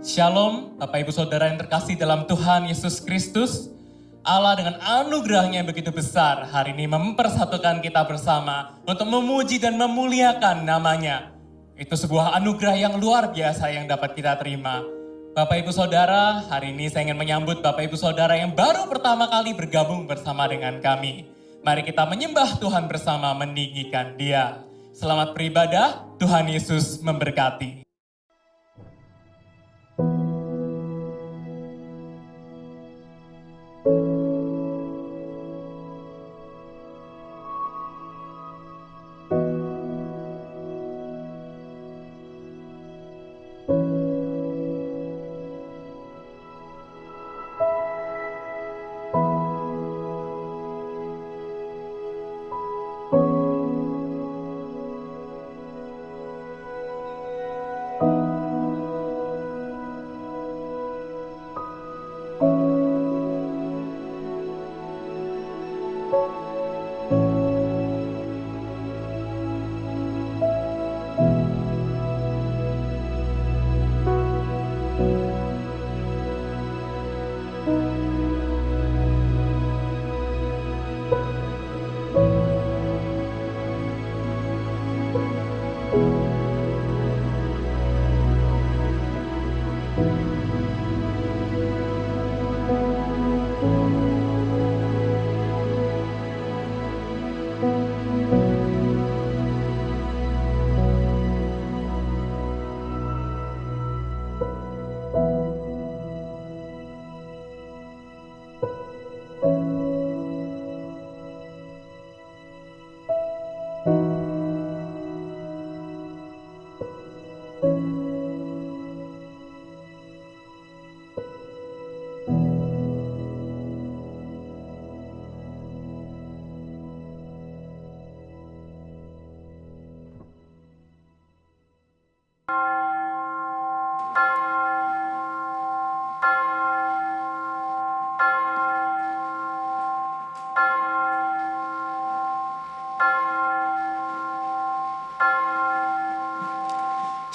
Shalom, Bapak Ibu Saudara yang terkasih dalam Tuhan Yesus Kristus. Allah dengan anugerahnya yang begitu besar hari ini mempersatukan kita bersama untuk memuji dan memuliakan namanya. Itu sebuah anugerah yang luar biasa yang dapat kita terima. Bapak Ibu Saudara, hari ini saya ingin menyambut Bapak Ibu Saudara yang baru pertama kali bergabung bersama dengan kami. Mari kita menyembah Tuhan bersama, meninggikan Dia. Selamat beribadah, Tuhan Yesus memberkati.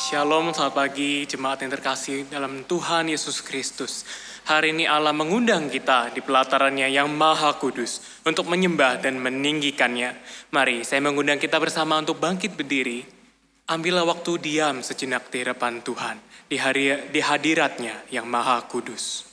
Shalom, selamat pagi jemaat yang terkasih dalam Tuhan Yesus Kristus. Hari ini Allah mengundang kita di pelatarannya yang maha kudus untuk menyembah dan meninggikannya. Mari saya mengundang kita bersama untuk bangkit berdiri. Ambillah waktu diam sejenak di hadapan Tuhan, di hadiratnya yang maha kudus.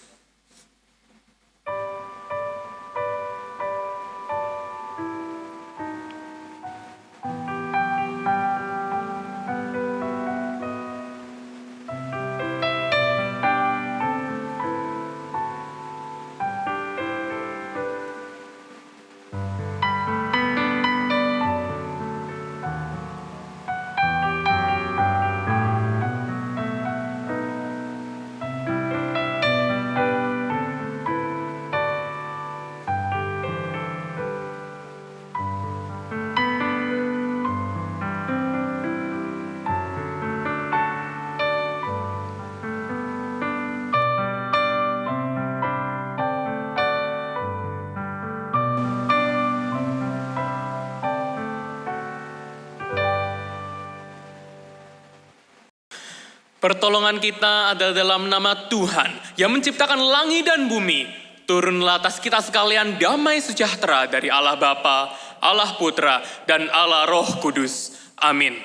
Pertolongan kita adalah dalam nama Tuhan yang menciptakan langit dan bumi. Turunlah atas kita sekalian damai sejahtera dari Allah Bapa, Allah Putra, dan Allah Roh Kudus. Amin.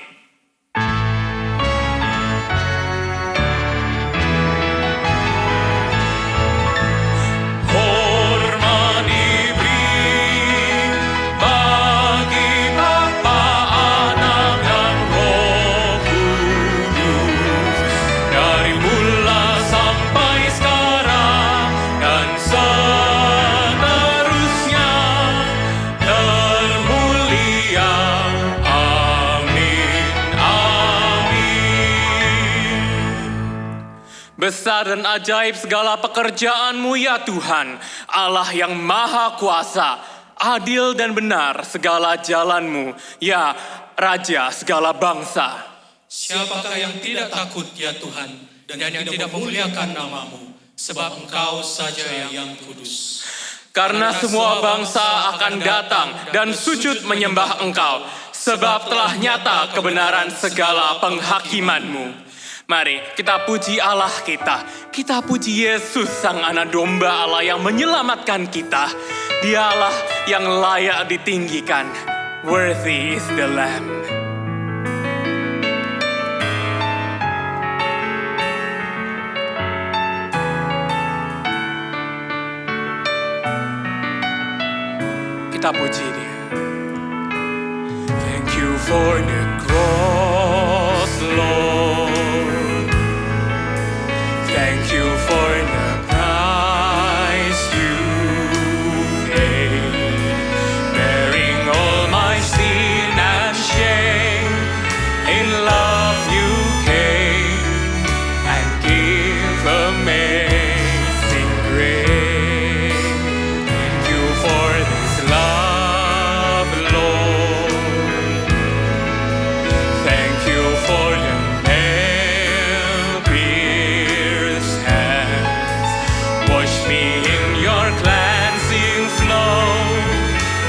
Besar dan ajaib segala pekerjaan-Mu ya Tuhan, Allah yang maha kuasa, adil dan benar segala jalan-Mu, ya Raja segala bangsa. Siapakah yang tidak takut ya Tuhan, dan yang tidak memuliakan nama-Mu, sebab Engkau saja yang kudus. Karena semua bangsa akan datang dan sujud menyembah Engkau, sebab telah nyata kebenaran segala penghakiman-Mu. Mari kita puji Allah kita. Kita puji Yesus sang anak domba Allah yang menyelamatkan kita. Dialah yang layak ditinggikan. Worthy is the Lamb. Kita puji Dia. Thank you for the cross, Lord. Thank you for the price you paid, bearing all my sin and shame. In love you came and gave amazing grace. Thank you for this love, Lord. Thank you for the nail-pierced hands. Wash me in your cleansing flow.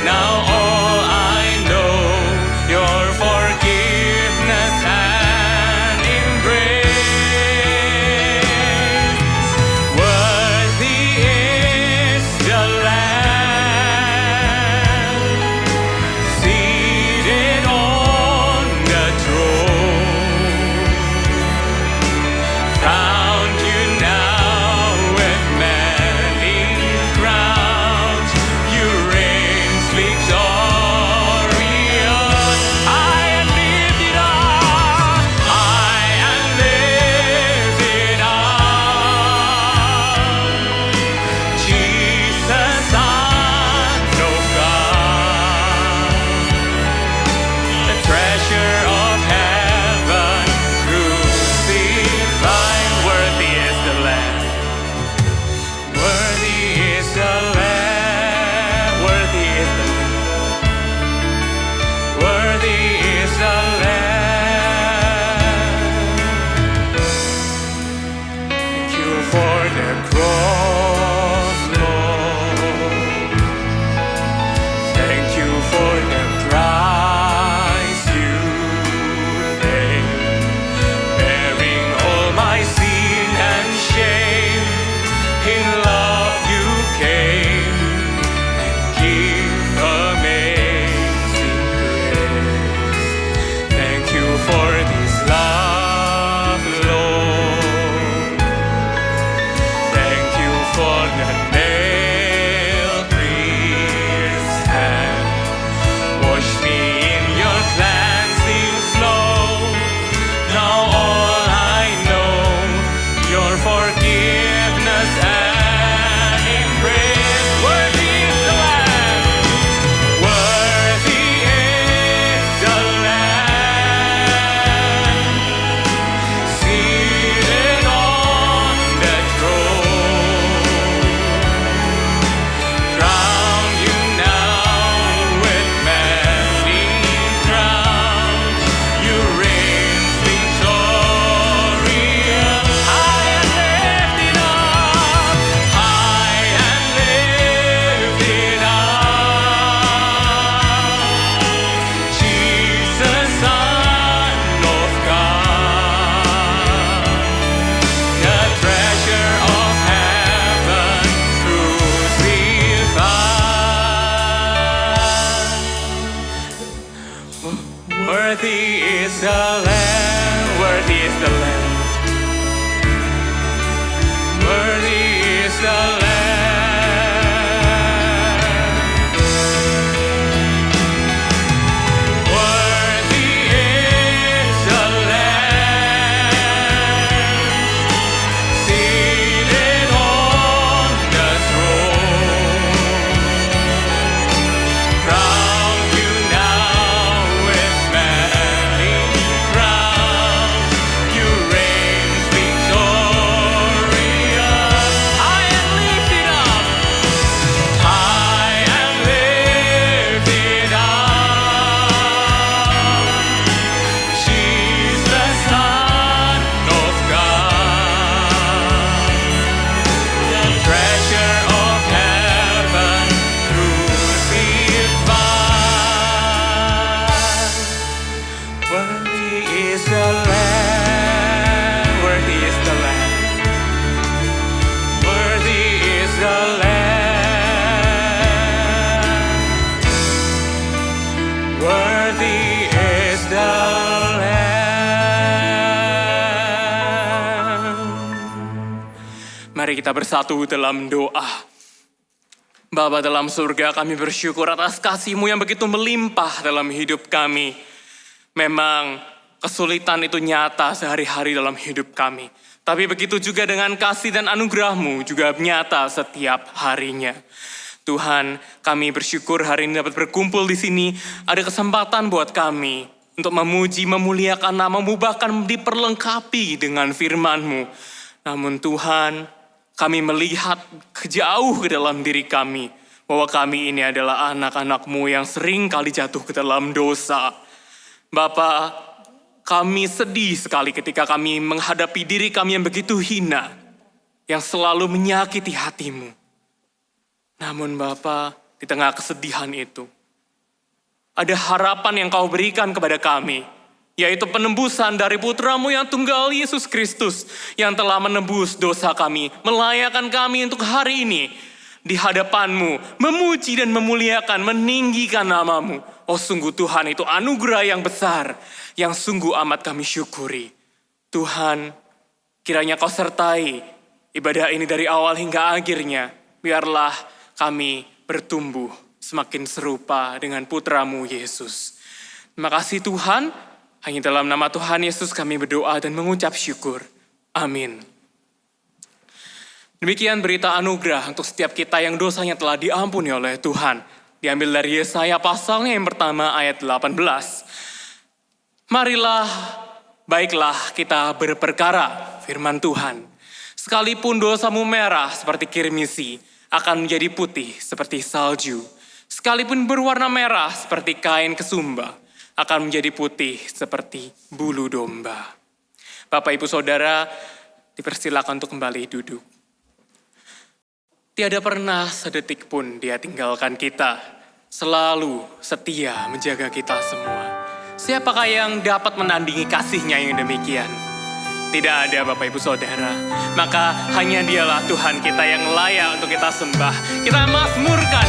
Now all I know, your forgiveness and embrace. Worthy is the Lamb, seated on the throne. Crowned you now with many crowns. You reign victorious. I am lifted up. I am lifted up. Jesus, Son of God, the treasure of heaven, crucified. Worthy is the Lamb. Worthy is the Lamb. Worthy is the Lamb. Worthy is the Lamb. Thank you for the cross, Lord. Thank you for the price you paid, bearing all my sin and shame. In love you came and gave amazing grace. Thank you for this love, Lord. Thank you for the nail-pierced hand. Wash me in your cleansing flow. Now all I know, your forgiveness and embrace. Worthy is the Lamb. Worthy is the Lamb, seated on the throne. Crown you now with many crowns. You reign victorious. I am lifted up. I am lifted up. Jesus, Son of God, the treasure of heaven, crucified. Worthy is the Lamb. Worthy is the Lamb. Worthy is the Lamb. Worthy is the Lamb, seated on the throne. Crown you now with many crowns. Mari kita bersatu dalam doa. Bapa dalam surga, kami bersyukur atas kasih-Mu yang begitu melimpah dalam hidup kami. Memang kesulitan itu nyata sehari-hari dalam hidup kami. Tapi begitu juga dengan kasih dan anugerah-Mu juga nyata setiap harinya. Tuhan, kami bersyukur hari ini dapat berkumpul di sini. Ada kesempatan buat kami untuk memuji, memuliakan nama-Mu, bahkan diperlengkapi dengan firman-Mu. Namun Tuhan, kami melihat jauh ke dalam diri kami, bahwa kami ini adalah anak-anak-Mu yang sering kali jatuh ke dalam dosa. Bapa, kami sedih sekali ketika kami menghadapi diri kami yang begitu hina, yang selalu menyakiti hati-Mu. Namun Bapa, di tengah kesedihan itu, ada harapan yang Kau berikan kepada kami, yaitu penembusan dari Putra-Mu yang tunggal Yesus Kristus, yang telah menebus dosa kami, melayakkan kami untuk hari ini di hadapan-Mu, memuji dan memuliakan, meninggikan nama-Mu. Oh sungguh Tuhan, itu anugerah yang besar, yang sungguh amat kami syukuri. Tuhan, kiranya Kau sertai ibadah ini dari awal hingga akhirnya. Biarlah kami bertumbuh semakin serupa dengan Putra-Mu Yesus. Terima kasih Tuhan. Hanya dalam nama Tuhan Yesus kami berdoa dan mengucap syukur. Amin. Demikian berita anugerah untuk setiap kita yang dosanya telah diampuni oleh Tuhan. Diambil dari Yesaya pasalnya yang pertama ayat 18. Marilah, baiklah kita berperkara, firman Tuhan. Sekalipun dosamu merah seperti kirmisi, akan menjadi putih seperti salju. Sekalipun berwarna merah seperti kain kesumba, akan menjadi putih seperti bulu domba. Bapak, Ibu, Saudara, dipersilakan untuk kembali duduk. Tiada pernah sedetik pun Dia tinggalkan kita. Selalu setia menjaga kita semua. Siapakah yang dapat menandingi kasih-Nya yang demikian? Tidak ada, Bapak, Ibu, Saudara. Maka hanya Dialah Tuhan kita yang layak untuk kita sembah. Kita mazmurkan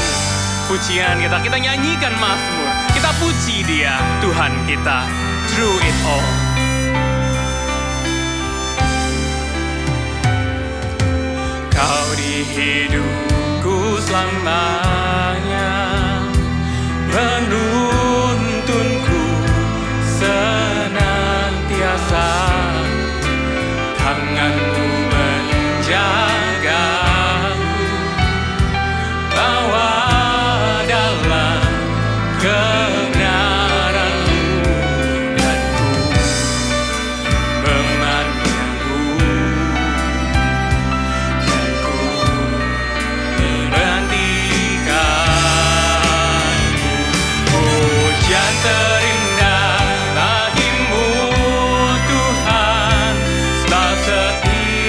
pujian kita nyanyikan mazmur. Kita puji Dia, Tuhan kita, through it all. Kau di hidupku selamanya, menuntunku senantiasa. Tangan-Mu menjagaku, bawa dalam kebenaran-Mu, dan ku memandang-Mu, dan ku menantikan-Mu. Pujian terindah bagi-Mu Tuhan, sebab setia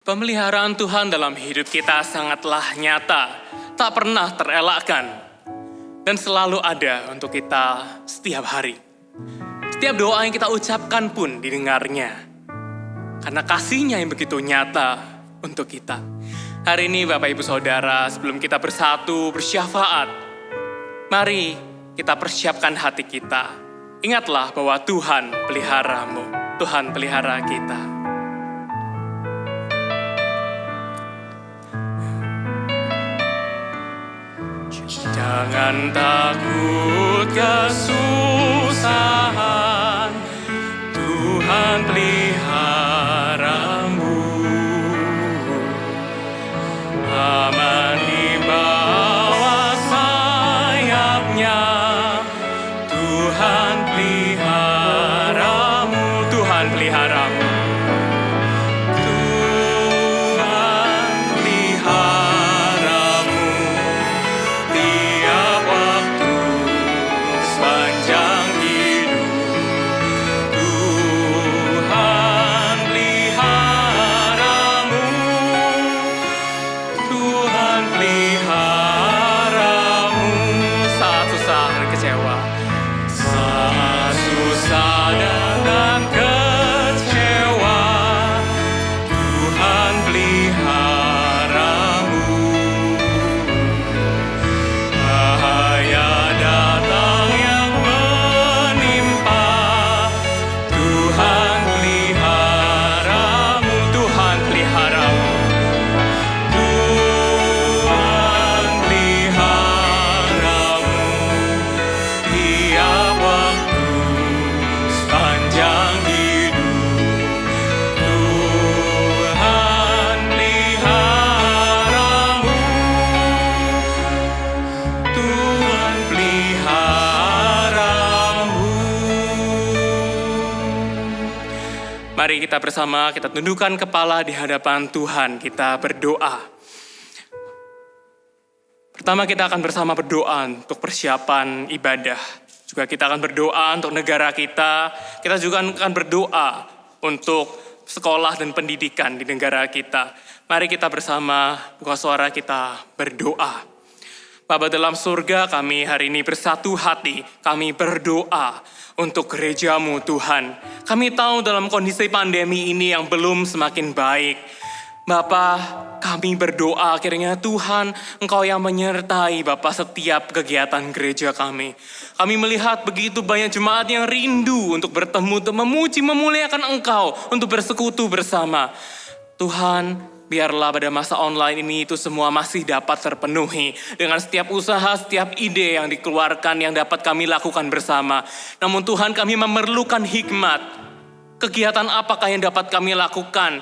Pemeliharaan Tuhan dalam hidup kita sangatlah nyata, tak pernah terelakkan, dan selalu ada untuk kita setiap hari. Setiap doa yang kita ucapkan pun didengarnya, karena kasih-Nya yang begitu nyata untuk kita. Hari ini Bapak Ibu Saudara, sebelum kita bersatu bersyafaat, mari kita persiapkan hati kita. Ingatlah bahwa Tuhan peliharamu, Tuhan pelihara kita. Jangan takut kesusahan, Tuhan peliharamu. Aman di bawah sayap-Nya, Tuhan peliharamu, Tuhan peliharamu. Mari kita bersama, kita tundukkan kepala di hadapan Tuhan, kita berdoa. Pertama kita akan bersama berdoa untuk persiapan ibadah. Juga kita akan berdoa untuk negara kita juga akan berdoa untuk sekolah dan pendidikan di negara kita. Mari kita bersama buka suara kita berdoa. Bapa dalam surga, kami hari ini bersatu hati, kami berdoa untuk gereja-Mu Tuhan. Kami tahu dalam kondisi pandemi ini yang belum semakin baik. Bapa, kami berdoa kiranya Tuhan Engkau yang menyertai Bapa setiap kegiatan gereja kami. Kami melihat begitu banyak jemaat yang rindu untuk bertemu, untuk memuji, memuliakan Engkau, untuk bersekutu bersama. Tuhan, biarlah pada masa online ini itu semua masih dapat terpenuhi dengan setiap usaha, setiap ide yang dikeluarkan yang dapat kami lakukan bersama. Namun Tuhan, kami memerlukan hikmat. Kegiatan apakah yang dapat kami lakukan?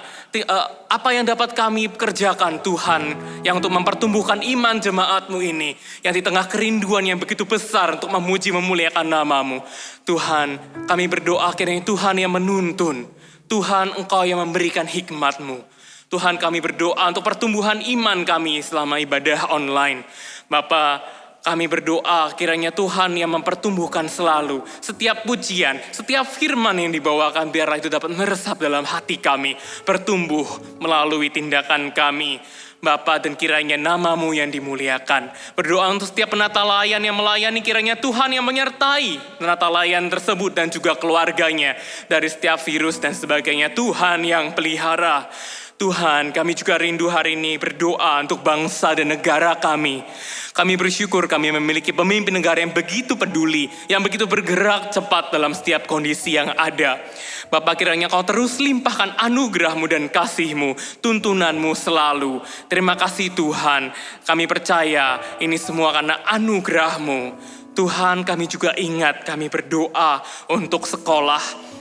Apa yang dapat kami kerjakan Tuhan yang untuk mempertumbuhkan iman jemaat-Mu ini yang di tengah kerinduan yang begitu besar untuk memuji memuliakan nama-Mu. Tuhan, kami berdoa kiranya Tuhan yang menuntun. Tuhan, Engkau yang memberikan hikmat-Mu. Tuhan, kami berdoa untuk pertumbuhan iman kami selama ibadah online. Bapa, kami berdoa kiranya Tuhan yang mempertumbuhkan selalu setiap pujian, setiap firman yang dibawakan, biarlah itu dapat meresap dalam hati kami, bertumbuh melalui tindakan kami. Bapa, dan kiranya nama-Mu yang dimuliakan. Berdoa untuk setiap penata layan yang melayani, kiranya Tuhan yang menyertai penata layan tersebut dan juga keluarganya dari setiap virus dan sebagainya. Tuhan yang pelihara. Tuhan, kami juga rindu hari ini berdoa untuk bangsa dan negara kami. Kami bersyukur kami memiliki pemimpin negara yang begitu peduli, yang begitu bergerak cepat dalam setiap kondisi yang ada. Bapa, kiranya Kau terus limpahkan anugerah-Mu dan kasih-Mu, tuntunan-Mu selalu. Terima kasih Tuhan, kami percaya ini semua karena anugerah-Mu. Tuhan, kami juga ingat kami berdoa untuk sekolah.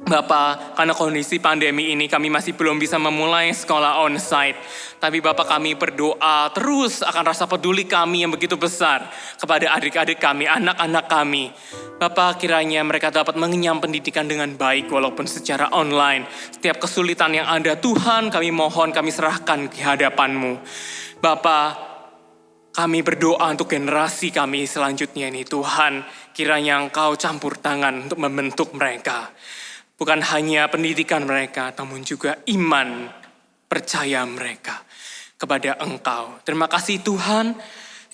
Bapak, karena kondisi pandemi ini kami masih belum bisa memulai sekolah onsite. Tapi Bapak, kami berdoa terus akan rasa peduli kami yang begitu besar kepada adik-adik kami, anak-anak kami. Bapak, kiranya mereka dapat mengenyam pendidikan dengan baik walaupun secara online. Setiap kesulitan yang ada, Tuhan kami mohon, kami serahkan ke hadapan-Mu. Bapak, kami berdoa untuk generasi kami selanjutnya ini. Tuhan, kiranya Engkau campur tangan untuk membentuk mereka. Bukan hanya pendidikan mereka, namun juga iman, percaya mereka kepada Engkau. Terima kasih Tuhan.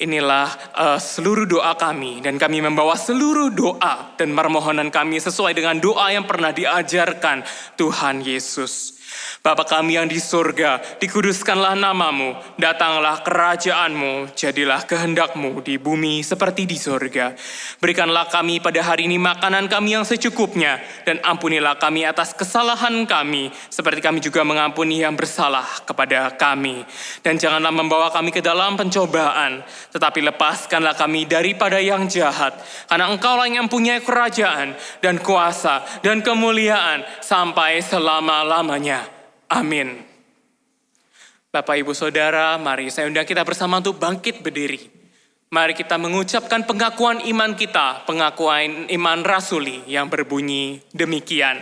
Inilah seluruh doa kami, dan kami membawa seluruh doa dan permohonan kami sesuai dengan doa yang pernah diajarkan Tuhan Yesus. Bapa kami yang di surga, dikuduskanlah namamu, datanglah kerajaanmu, jadilah kehendakmu di bumi seperti di surga. Berikanlah kami pada hari ini makanan kami yang secukupnya, dan ampunilah kami atas kesalahan kami, seperti kami juga mengampuni yang bersalah kepada kami. Dan janganlah membawa kami ke dalam pencobaan, tetapi lepaskanlah kami daripada yang jahat, karena Engkaulah yang mempunyai kerajaan dan kuasa dan kemuliaan sampai selama-lamanya. Amin. Bapak, Ibu, Saudara, mari saya undang kita bersama untuk bangkit berdiri. Mari kita mengucapkan pengakuan iman kita, pengakuan iman rasuli yang berbunyi demikian.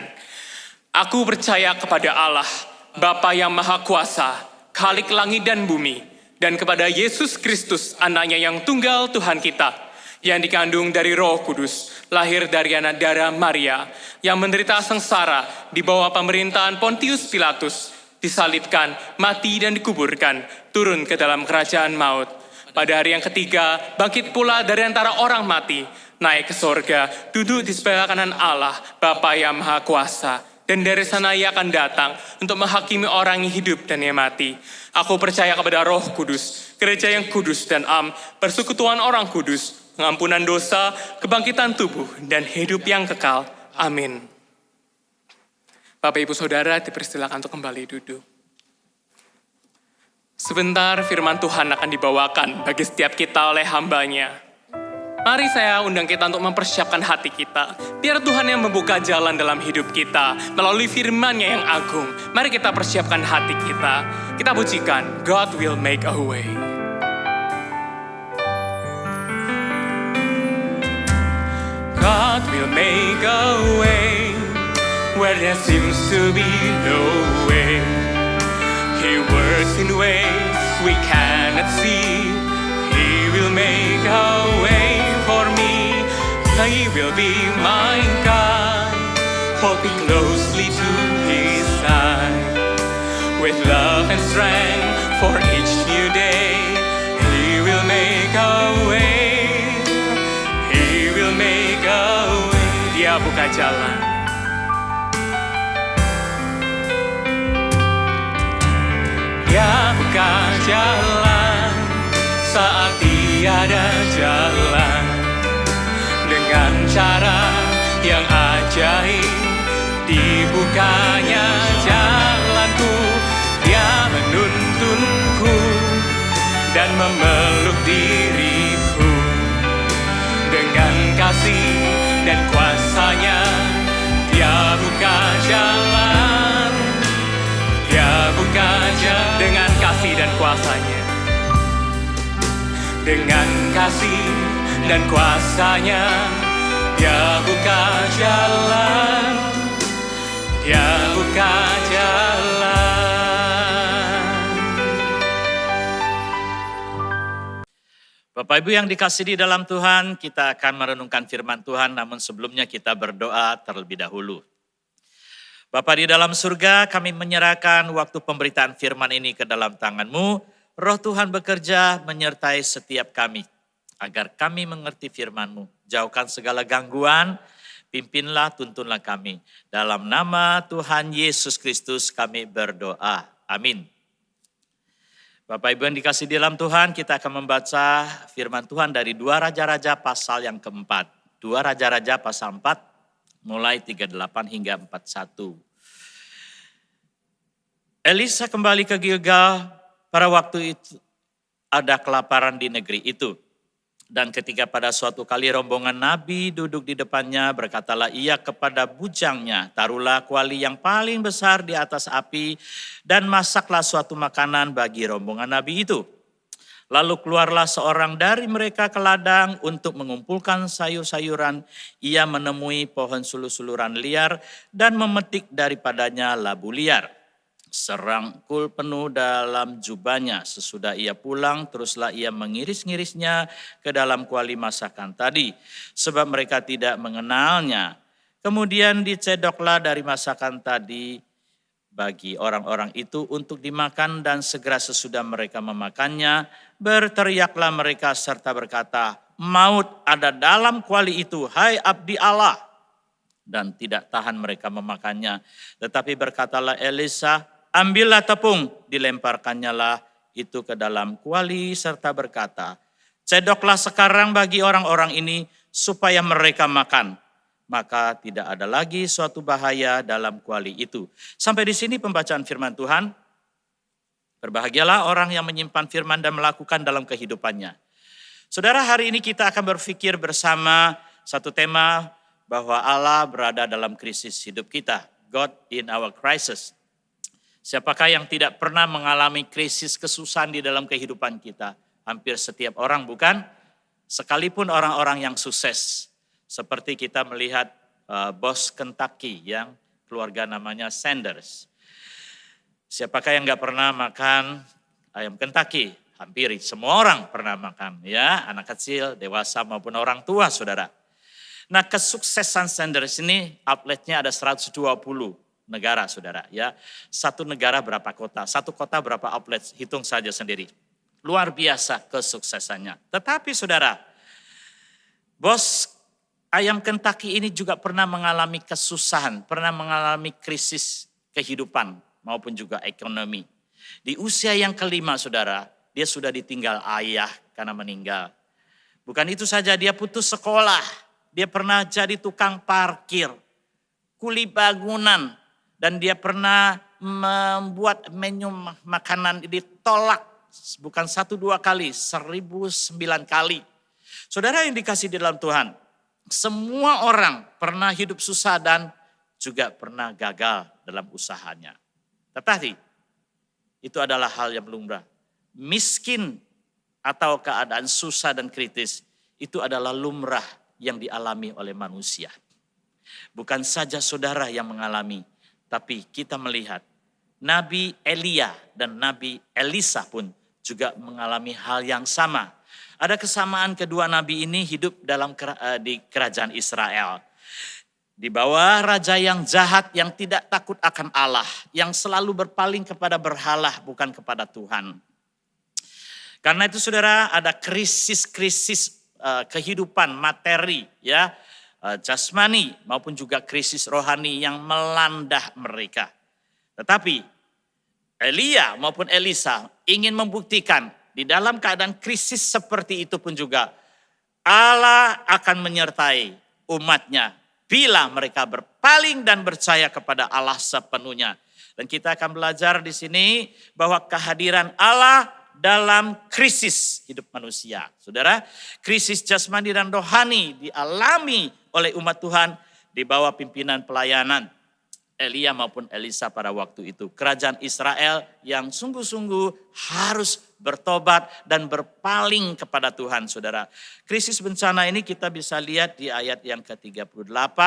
Aku percaya kepada Allah, Bapa yang Maha Kuasa, Khalik langit dan bumi, dan kepada Yesus Kristus, anaknya yang tunggal Tuhan kita, yang dikandung dari Roh Kudus, lahir dari anak darah Maria, yang menderita sengsara di bawah pemerintahan Pontius Pilatus, disalibkan, mati dan dikuburkan, turun ke dalam kerajaan maut. Pada hari yang ketiga, bangkit pula dari antara orang mati, naik ke sorga, duduk di sebelah kanan Allah, Bapa yang Maha Kuasa. Dan dari sana ia akan datang untuk menghakimi orang yang hidup dan yang mati. Aku percaya kepada Roh Kudus, gereja yang kudus dan persekutuan orang kudus, pengampunan dosa, kebangkitan tubuh, dan hidup yang kekal. Amin. Bapak, Ibu, Saudara, dipersilakan untuk kembali duduk. Sebentar firman Tuhan akan dibawakan bagi setiap kita oleh hamba-Nya. Mari saya undang kita untuk mempersiapkan hati kita. Biar Tuhan yang membuka jalan dalam hidup kita melalui firman-Nya yang agung. Mari kita persiapkan hati kita. Kita pujikan, God will make a way. God will make a way where there seems to be no way. He works in ways we cannot see. He will make a way for me. He will be my God. Hold me closely to His side. With love and strength for each new day, He will make a way. He will make a way. Dia buka jalan. Dia buka jalan saat tiada jalan. Dengan cara yang ajaib dibukanya jalanku. Dia menuntunku dan memeluk diriku. Dengan kasih dan kuasa-Nya Dia buka jalan. Dia buka jalan dengan kasih dan kuasa-Nya. Dengan kasih dan kuasa-Nya Dia buka jalan. Dia buka jalan. Bapak Ibu yang dikasihi di dalam Tuhan, kita akan merenungkan firman Tuhan, namun sebelumnya kita berdoa terlebih dahulu. Bapa di dalam surga, kami menyerahkan waktu pemberitaan firman ini ke dalam tangan-Mu. Roh Tuhan bekerja menyertai setiap kami, agar kami mengerti firman-Mu. Jauhkan segala gangguan, pimpinlah, tuntunlah kami. Dalam nama Tuhan Yesus Kristus kami berdoa. Amin. Bapak Ibu yang dikasihi di dalam Tuhan, kita akan membaca firman Tuhan dari 2 Raja-Raja pasal yang keempat. 2 Raja-Raja pasal 4, mulai 38 hingga 41. Elisa kembali ke Gilgal. Pada waktu itu ada kelaparan di negeri itu. Dan ketika pada suatu kali rombongan nabi duduk di depannya, berkatalah ia kepada bujangnya, taruhlah kuali yang paling besar di atas api dan masaklah suatu makanan bagi rombongan nabi itu. Lalu keluarlah seorang dari mereka ke ladang untuk mengumpulkan sayur-sayuran. Ia menemui pohon sulu-suluran liar dan memetik daripadanya labu liar. Serangkul penuh dalam jubahnya. Sesudah ia pulang, teruslah ia mengiris-ngirisnya ke dalam kuali masakan tadi, sebab mereka tidak mengenalnya. Kemudian dicedoklah dari masakan tadi bagi orang-orang itu untuk dimakan, dan segera sesudah mereka memakannya, berteriaklah mereka serta berkata, "Maut ada dalam kuali itu, hai abdi Allah." Dan tidak tahan mereka memakannya. Tetapi berkatalah Elisa, "Ambillah tepung," dilemparkannya lah itu ke dalam kuali serta berkata, "Cedoklah sekarang bagi orang-orang ini supaya mereka makan." Maka tidak ada lagi suatu bahaya dalam kuali itu. Sampai di sini pembacaan firman Tuhan. Berbahagialah orang yang menyimpan firman dan melakukan dalam kehidupannya. Saudara, hari ini kita akan berpikir bersama satu tema bahwa Allah berada dalam krisis hidup kita. God in our crisis. Siapakah yang tidak pernah mengalami krisis kesusahan di dalam kehidupan kita? Hampir setiap orang, bukan? Sekalipun orang-orang yang sukses. Seperti kita melihat bos Kentucky yang keluarga namanya Sanders. Siapakah yang gak pernah makan ayam Kentucky? Hampir semua orang pernah makan, ya, anak kecil, dewasa maupun orang tua, saudara. Nah, kesuksesan Sanders ini outletnya ada 120 negara, saudara. Ya, satu negara berapa kota, satu kota berapa outlet, hitung saja sendiri. Luar biasa kesuksesannya. Tetapi saudara, bos ayam Kentucky ini juga pernah mengalami kesusahan, pernah mengalami krisis kehidupan maupun juga ekonomi. Di usia yang kelima, saudara, dia sudah ditinggal ayah karena meninggal. Bukan itu saja, dia putus sekolah. Dia pernah jadi tukang parkir, kuli bangunan, dan dia pernah membuat menu makanan ditolak bukan 1-2 kali, 1009 kali. Saudara yang dikasih di dalam Tuhan, semua orang pernah hidup susah dan juga pernah gagal dalam usahanya. Tetapi itu adalah hal yang lumrah. Miskin atau keadaan susah dan kritis itu adalah lumrah yang dialami oleh manusia. Bukan saja saudara yang mengalami, tapi kita melihat Nabi Elia dan Nabi Elisa pun juga mengalami hal yang sama. Ada kesamaan kedua nabi ini hidup di kerajaan Israel. Di bawah raja yang jahat, yang tidak takut akan Allah, yang selalu berpaling kepada berhala bukan kepada Tuhan. Karena itu saudara, ada krisis-krisis kehidupan materi, ya, jasmani maupun juga krisis rohani yang melanda mereka. Tetapi Elia maupun Elisa ingin membuktikan di dalam keadaan krisis seperti itu pun juga Allah akan menyertai umatnya bila mereka berpaling dan percaya kepada Allah sepenuhnya. Dan kita akan belajar di sini bahwa kehadiran Allah dalam krisis hidup manusia. Saudara, krisis jasmani dan rohani dialami oleh umat Tuhan di bawah pimpinan pelayanan Elia maupun Elisa pada waktu itu. Kerajaan Israel yang sungguh-sungguh harus bertobat dan berpaling kepada Tuhan, saudara. Krisis bencana ini kita bisa lihat di ayat yang ke-38.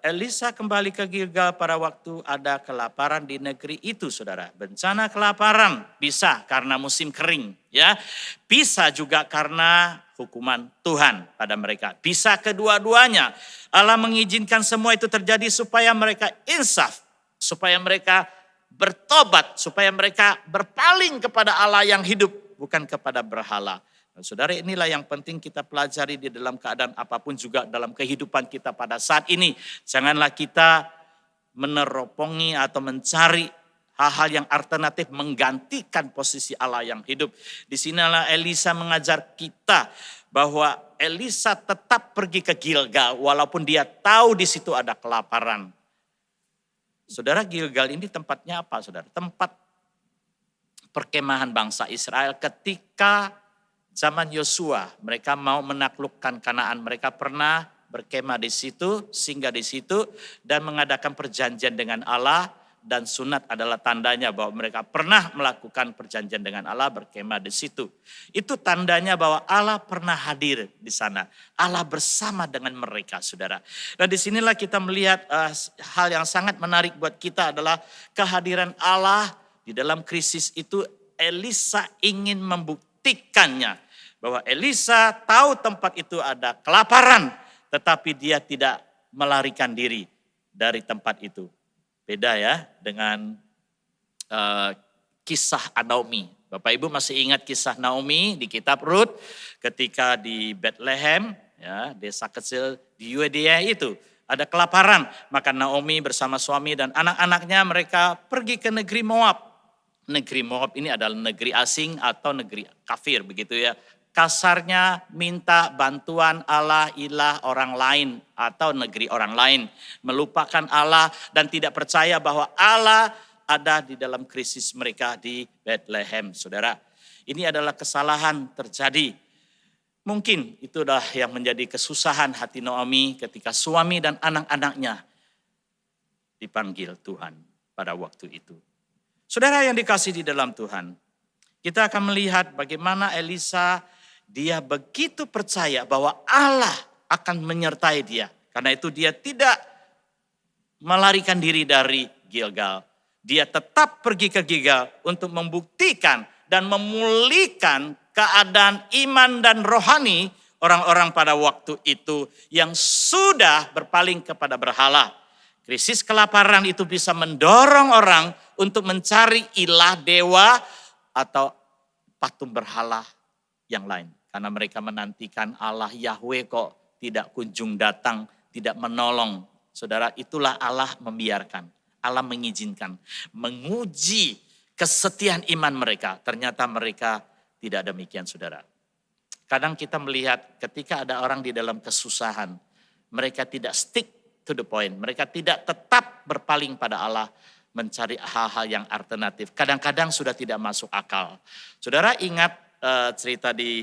Elisa kembali ke Gilgal pada waktu ada kelaparan di negeri itu, saudara. Bencana kelaparan bisa karena musim kering, ya. Bisa juga karena hukuman Tuhan pada mereka. Bisa kedua-duanya. Allah mengizinkan semua itu terjadi supaya mereka insaf, supaya mereka bertobat, supaya mereka berpaling kepada Allah yang hidup, bukan kepada berhala. Saudara, inilah yang penting kita pelajari di dalam keadaan apapun juga dalam kehidupan kita pada saat ini. Janganlah kita meneropongi atau mencari hal-hal yang alternatif menggantikan posisi Allah yang hidup. Di sinilah Elisa mengajar kita bahwa Elisa tetap pergi ke Gilgal walaupun dia tahu di situ ada kelaparan. Saudara, Gilgal ini tempatnya apa, saudara? Tempat perkemahan bangsa Israel ketika zaman Yosua, mereka mau menaklukkan Kanaan. Mereka pernah berkemah di situ, singgah di situ, dan mengadakan perjanjian dengan Allah. Dan sunat adalah tandanya bahwa mereka pernah melakukan perjanjian dengan Allah, berkemah di situ. Itu tandanya bahwa Allah pernah hadir di sana. Allah bersama dengan mereka, saudara. Dan disinilah kita melihat hal yang sangat menarik buat kita adalah kehadiran Allah di dalam krisis itu. Elisa ingin membuktikannya. Bahwa Elisa tahu tempat itu ada kelaparan, tetapi dia tidak melarikan diri dari tempat itu. Beda ya dengan kisah Naomi. Bapak Ibu masih ingat kisah Naomi di kitab Rut ketika di Bethlehem, ya, desa kecil di Yudea itu ada kelaparan. Maka Naomi bersama suami dan anak-anaknya mereka pergi ke negeri Moab. Negeri Moab ini adalah negeri asing atau negeri kafir begitu ya. Kasarnya minta bantuan Allah, ilah orang lain atau negeri orang lain. Melupakan Allah dan tidak percaya bahwa Allah ada di dalam krisis mereka di Bethlehem, saudara. Ini adalah kesalahan terjadi. Mungkin itulah yang menjadi kesusahan hati Naomi ketika suami dan anak-anaknya dipanggil Tuhan pada waktu itu. Saudara yang dikasihi di dalam Tuhan, kita akan melihat bagaimana Elisa dia begitu percaya bahwa Allah akan menyertai dia. Karena itu dia tidak melarikan diri dari Gilgal. Dia tetap pergi ke Gilgal untuk membuktikan dan memulihkan keadaan iman dan rohani orang-orang pada waktu itu yang sudah berpaling kepada berhala. Krisis kelaparan itu bisa mendorong orang untuk mencari ilah dewa atau patung berhala yang lain. Karena mereka menantikan Allah Yahweh kok tidak kunjung datang, tidak menolong. Saudara, itulah Allah membiarkan. Allah mengizinkan, menguji kesetiaan iman mereka. Ternyata mereka tidak demikian, saudara. Kadang kita melihat ketika ada orang di dalam kesusahan, mereka tidak stick to the point. Mereka tidak tetap berpaling pada Allah, mencari hal-hal yang alternatif. Kadang-kadang sudah tidak masuk akal. Saudara ingat cerita di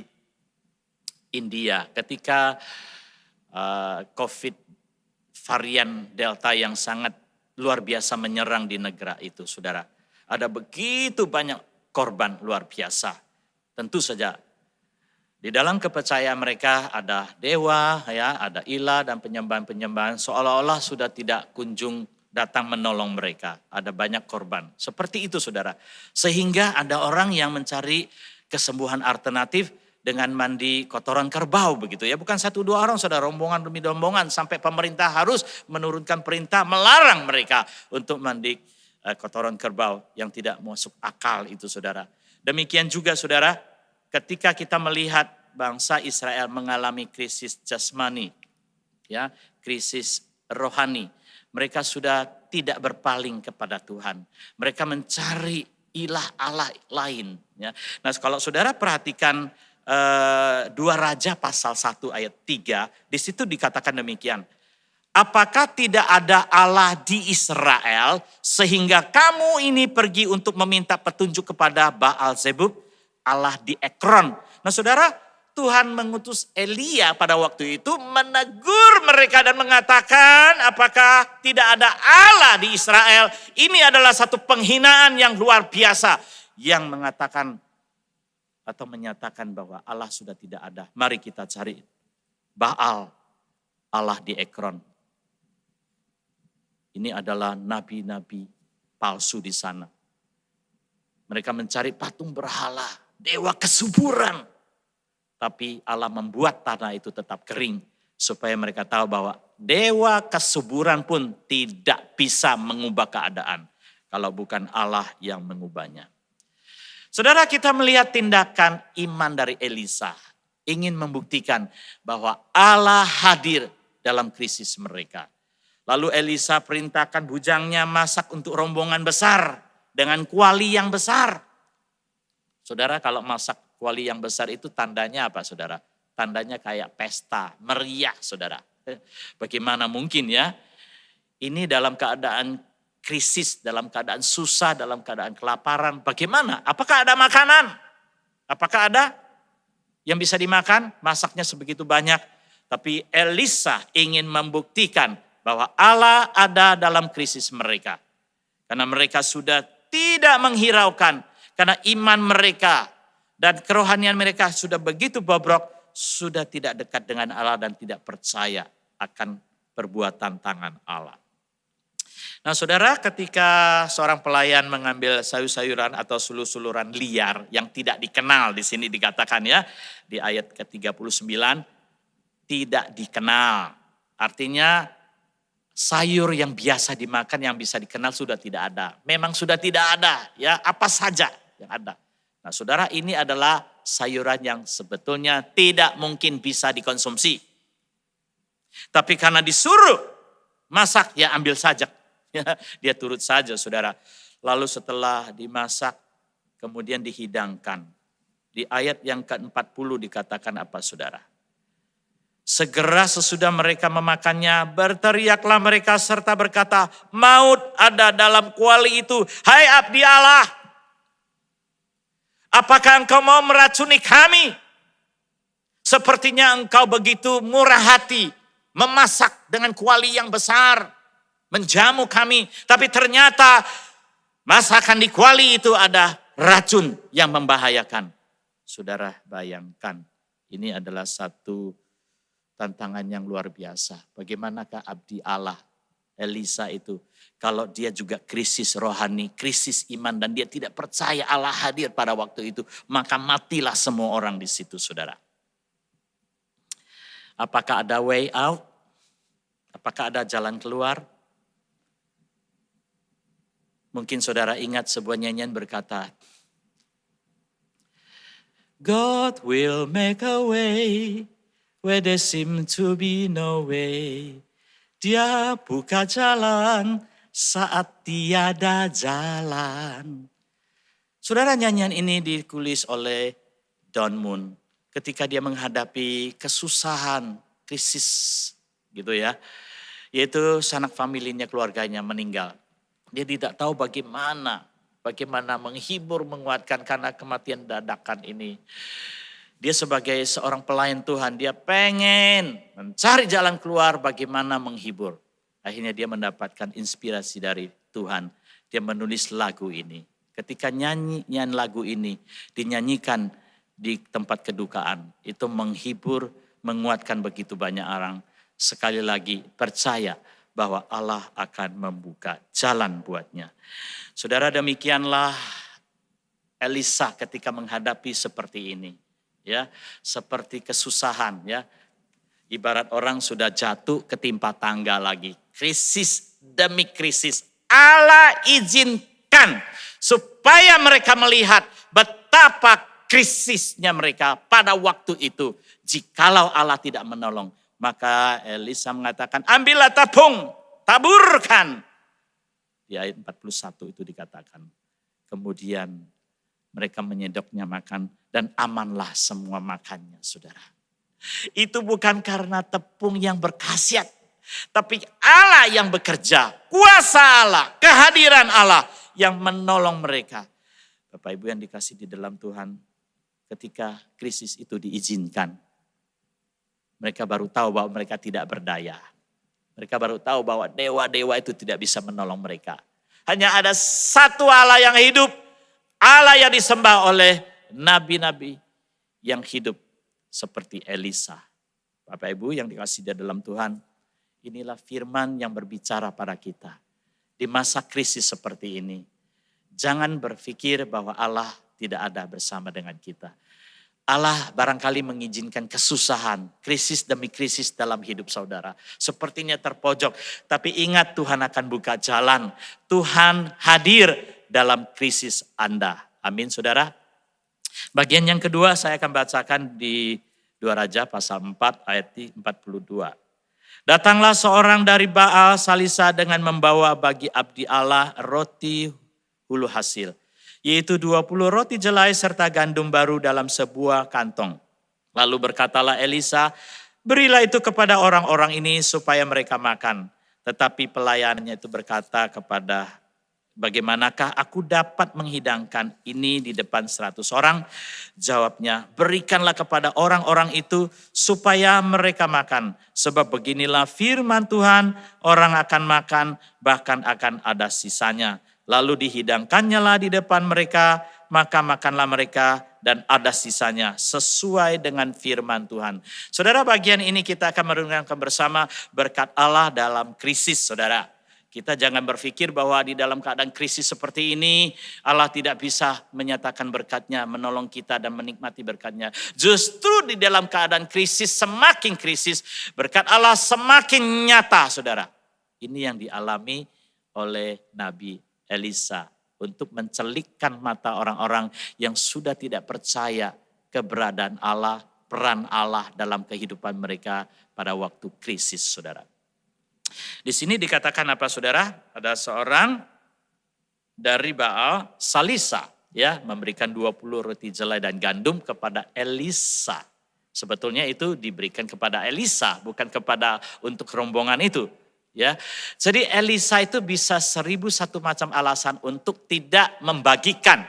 India ketika COVID varian Delta yang sangat luar biasa menyerang di negara itu, saudara. Ada begitu banyak korban luar biasa. Tentu saja di dalam kepercayaan mereka ada dewa, ya, ada ilah dan penyembahan-penyembahan seolah-olah sudah tidak kunjung datang menolong mereka. Ada banyak korban. Seperti itu, saudara. Sehingga ada orang yang mencari kesembuhan alternatif dengan mandi kotoran kerbau begitu ya. Bukan satu dua orang, saudara, rombongan demi rombongan sampai pemerintah harus menurunkan perintah melarang mereka untuk mandi kotoran kerbau yang tidak masuk akal itu, saudara. Demikian juga, saudara, ketika kita melihat bangsa Israel mengalami krisis jasmani, ya, krisis rohani, mereka sudah tidak berpaling kepada Tuhan. Mereka mencari ilah Allah lain. Ya. Nah, kalau saudara perhatikan 2 Raja pasal 1 ayat 3, di situ dikatakan demikian. Apakah tidak ada Allah di Israel sehingga kamu ini pergi untuk meminta petunjuk kepada Baal Zebub, Allah di Ekron. Nah, saudara, Tuhan mengutus Elia pada waktu itu menegur mereka dan mengatakan apakah tidak ada Allah di Israel. Ini adalah satu penghinaan yang luar biasa yang mengatakan atau menyatakan bahwa Allah sudah tidak ada. Mari kita cari Baal, Allah di Ekron. Ini adalah nabi-nabi palsu di sana. Mereka mencari patung berhala, dewa kesuburan. Tapi Allah membuat tanah itu tetap kering. Supaya mereka tahu bahwa dewa kesuburan pun tidak bisa mengubah keadaan. Kalau bukan Allah yang mengubahnya. Saudara, kita melihat tindakan iman dari Elisa. Ingin membuktikan bahwa Allah hadir dalam krisis mereka. Lalu Elisa perintahkan bujangnya masak untuk rombongan besar. Dengan kuali yang besar. Saudara, kalau masak kuali yang besar itu tandanya apa, saudara? Tandanya kayak pesta, meriah, saudara. Bagaimana mungkin ya? Ini dalam keadaan krisis, dalam keadaan susah, dalam keadaan kelaparan. Bagaimana? Apakah ada makanan? Apakah ada yang bisa dimakan? Masaknya sebegitu banyak. Tapi Elisa ingin membuktikan bahwa Allah ada dalam krisis mereka. Karena mereka sudah tidak menghiraukan. Karena iman mereka dan kerohanian mereka sudah begitu bobrok. Sudah tidak dekat dengan Allah dan tidak percaya akan perbuatan tangan Allah. Nah, saudara, ketika seorang pelayan mengambil sayur-sayuran atau suluh-suluran liar yang tidak dikenal, di sini dikatakan ya, di ayat ke-39, tidak dikenal. Artinya sayur yang biasa dimakan yang bisa dikenal sudah tidak ada. Memang sudah tidak ada, ya, apa saja yang ada. Nah, saudara, ini adalah sayuran yang sebetulnya tidak mungkin bisa dikonsumsi. Tapi karena disuruh masak, ya ambil saja. Ya, dia turut saja, saudara. Lalu setelah dimasak, kemudian dihidangkan. Di ayat yang ke-40 dikatakan apa, saudara? Segera sesudah mereka memakannya, berteriaklah mereka serta berkata, maut ada dalam kuali itu. Hai abdi Allah, apakah engkau mau meracuni kami? Sepertinya engkau begitu murah hati, memasak dengan kuali yang besar, menjamu kami. Tapi ternyata masakan di kuali itu ada racun yang membahayakan. Saudara, bayangkan, ini adalah satu tantangan yang luar biasa. Bagaimanakah abdi Allah Elisa itu, kalau dia juga krisis rohani, krisis iman, dan dia tidak percaya Allah hadir pada waktu itu, maka matilah semua orang di situ, saudara. Apakah ada way out? Apakah ada jalan keluar? Mungkin saudara ingat sebuah nyanyian berkata, God will make a way where there seem to be no way. Dia buka jalan saat tiada jalan. Saudara, nyanyian ini ditulis oleh Don Moon ketika dia menghadapi kesusahan, krisis gitu ya. Yaitu sanak familinya, keluarganya meninggal. Dia tidak tahu bagaimana menghibur, menguatkan karena kematian dadakan ini. Dia sebagai seorang pelayan Tuhan, dia pengen mencari jalan keluar bagaimana menghibur. Akhirnya dia mendapatkan inspirasi dari Tuhan. Dia menulis lagu ini. Ketika nyanyian lagu ini dinyanyikan di tempat kedukaan, itu menghibur, menguatkan begitu banyak orang. Sekali lagi percaya bahwa Allah akan membuka jalan buatnya. Saudara, demikianlah Elisa ketika menghadapi seperti ini. Ya, seperti kesusahan, ya. Ibarat orang sudah jatuh ketimpa tangga lagi. Krisis demi krisis. Allah izinkan supaya mereka melihat betapa krisisnya mereka pada waktu itu. Jikalau Allah tidak menolong, maka Elisa mengatakan, ambillah tabung, taburkan. Di ayat 41 itu dikatakan. Kemudian mereka menyedoknya makan dan amanlah semua makannya, saudara. Itu bukan karena tepung yang berkhasiat, tapi Allah yang bekerja, kuasa Allah, kehadiran Allah yang menolong mereka. Bapak Ibu yang dikasih di dalam Tuhan, ketika krisis itu diizinkan, mereka baru tahu bahwa mereka tidak berdaya. Mereka baru tahu bahwa dewa-dewa itu tidak bisa menolong mereka. Hanya ada satu Allah yang hidup, Allah yang disembah oleh nabi-nabi yang hidup seperti Elisa. Bapak Ibu yang dikasih di dalam Tuhan, inilah firman yang berbicara pada kita. Di masa krisis seperti ini, jangan berpikir bahwa Allah tidak ada bersama dengan kita. Allah barangkali mengizinkan kesusahan, krisis demi krisis dalam hidup saudara. Sepertinya terpojok, tapi ingat Tuhan akan buka jalan. Tuhan hadir dalam krisis Anda. Amin, saudara. Bagian yang kedua saya akan bacakan di 2 Raja pasal 4 ayat 42. Datanglah seorang dari Baal Salisa dengan membawa bagi abdi Allah roti hulu hasil, yaitu 20 roti jelai serta gandum baru dalam sebuah kantong. Lalu berkatalah Elisa, berilah itu kepada orang-orang ini supaya mereka makan. Tetapi pelayannya itu berkata kepada, bagaimanakah aku dapat menghidangkan ini di depan 100 orang? Jawabnya, berikanlah kepada orang-orang itu supaya mereka makan. Sebab beginilah firman Tuhan, orang akan makan bahkan akan ada sisanya. Lalu dihidangkannya lah di depan mereka, maka makanlah mereka dan ada sisanya sesuai dengan firman Tuhan. Saudara, bagian ini kita akan merenungkan bersama berkat Allah dalam krisis, saudara. Kita jangan berpikir bahwa di dalam keadaan krisis seperti ini Allah tidak bisa menyatakan berkatnya, menolong kita dan menikmati berkatnya. Justru di dalam keadaan krisis, semakin krisis, berkat Allah semakin nyata, saudara. Ini yang dialami oleh Nabi Elisa untuk mencelikkan mata orang-orang yang sudah tidak percaya keberadaan Allah, peran Allah dalam kehidupan mereka pada waktu krisis, saudara. Di sini dikatakan apa, saudara? Ada seorang dari Baal, Salisa, ya, memberikan 20 roti jelai dan gandum kepada Elisa. Sebetulnya itu diberikan kepada Elisa, bukan kepada untuk rombongan itu. Ya, jadi Elisa itu bisa 1001 macam alasan untuk tidak membagikan.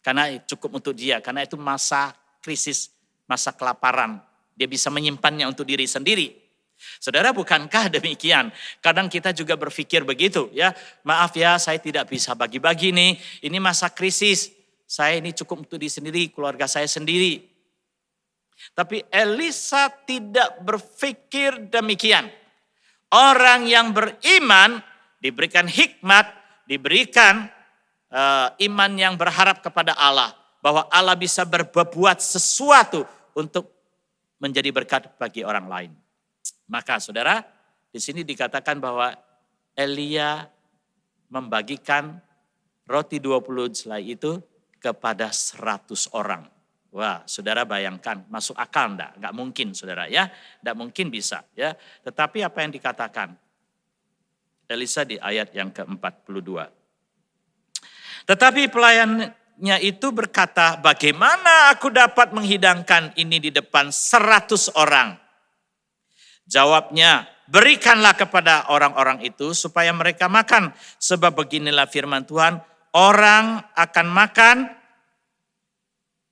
Karena cukup untuk dia, karena itu masa krisis, masa kelaparan. Dia bisa menyimpannya untuk diri sendiri. Saudara, bukankah demikian? Kadang kita juga berpikir begitu, ya. Maaf ya, saya tidak bisa bagi-bagi nih. Ini masa krisis. Saya ini cukup untuk diri sendiri, keluarga saya sendiri. Tapi Elisa tidak berpikir demikian. Orang yang beriman diberikan hikmat, diberikan iman yang berharap kepada Allah. Bahwa Allah bisa berbuat sesuatu untuk menjadi berkat bagi orang lain. Maka saudara, di sini dikatakan bahwa Elia membagikan roti 20 jelai itu kepada 100 orang. Wah, saudara bayangkan, masuk akal enggak? Enggak mungkin, saudara, ya. Enggak mungkin bisa, ya. Tetapi apa yang dikatakan Elisa di ayat yang ke-42. Tetapi pelayannya itu berkata, bagaimana aku dapat menghidangkan ini di depan 100 orang? Jawabnya, berikanlah kepada orang-orang itu supaya mereka makan. Sebab beginilah firman Tuhan, orang akan makan,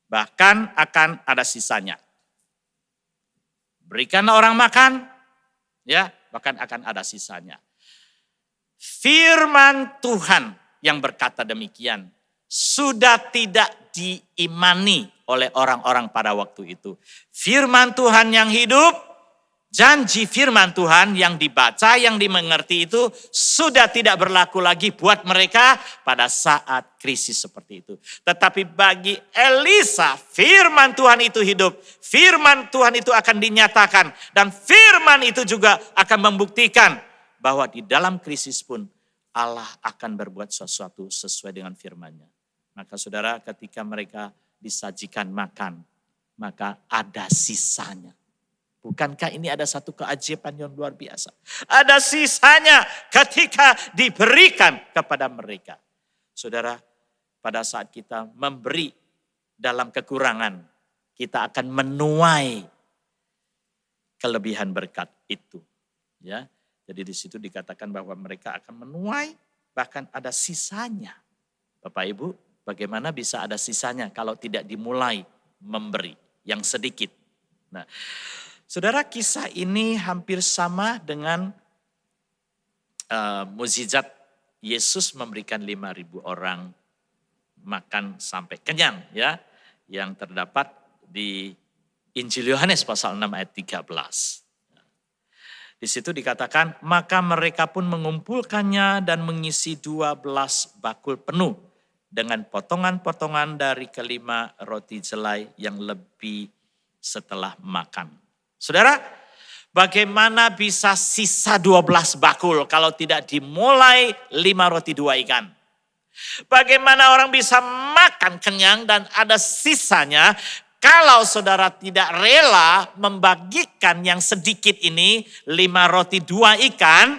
bahkan akan ada sisanya. Berikanlah orang makan, ya, bahkan akan ada sisanya. Firman Tuhan yang berkata demikian sudah tidak diimani oleh orang-orang pada waktu itu. Firman Tuhan yang hidup, janji firman Tuhan yang dibaca, yang dimengerti itu sudah tidak berlaku lagi buat mereka pada saat krisis seperti itu. Tetapi bagi Elisa, firman Tuhan itu hidup. Firman Tuhan itu akan dinyatakan. Dan firman itu juga akan membuktikan bahwa di dalam krisis pun Allah akan berbuat sesuatu sesuai dengan firman-Nya. Maka saudara, ketika mereka disajikan makan, maka ada sisanya. Bukankah ini ada satu keajaiban yang luar biasa? Ada sisanya ketika diberikan kepada mereka. Saudara, pada saat kita memberi dalam kekurangan, kita akan menuai kelebihan berkat itu. Ya, jadi di situ dikatakan bahwa mereka akan menuai, bahkan ada sisanya. Bapak Ibu, bagaimana bisa ada sisanya kalau tidak dimulai memberi yang sedikit? Nah, saudara, kisah ini hampir sama dengan mukjizat Yesus memberikan 5.000 orang makan sampai kenyang, ya, yang terdapat di Injil Yohanes pasal 6 ayat 13. Di situ dikatakan, maka mereka pun mengumpulkannya dan mengisi 12 bakul penuh dengan potongan-potongan dari kelima roti jelai yang lebih setelah makan. Saudara, bagaimana bisa sisa 12 bakul kalau tidak dimulai 5 roti 2 ikan? Bagaimana orang bisa makan kenyang dan ada sisanya kalau saudara tidak rela membagikan yang sedikit ini, 5 roti 2 ikan,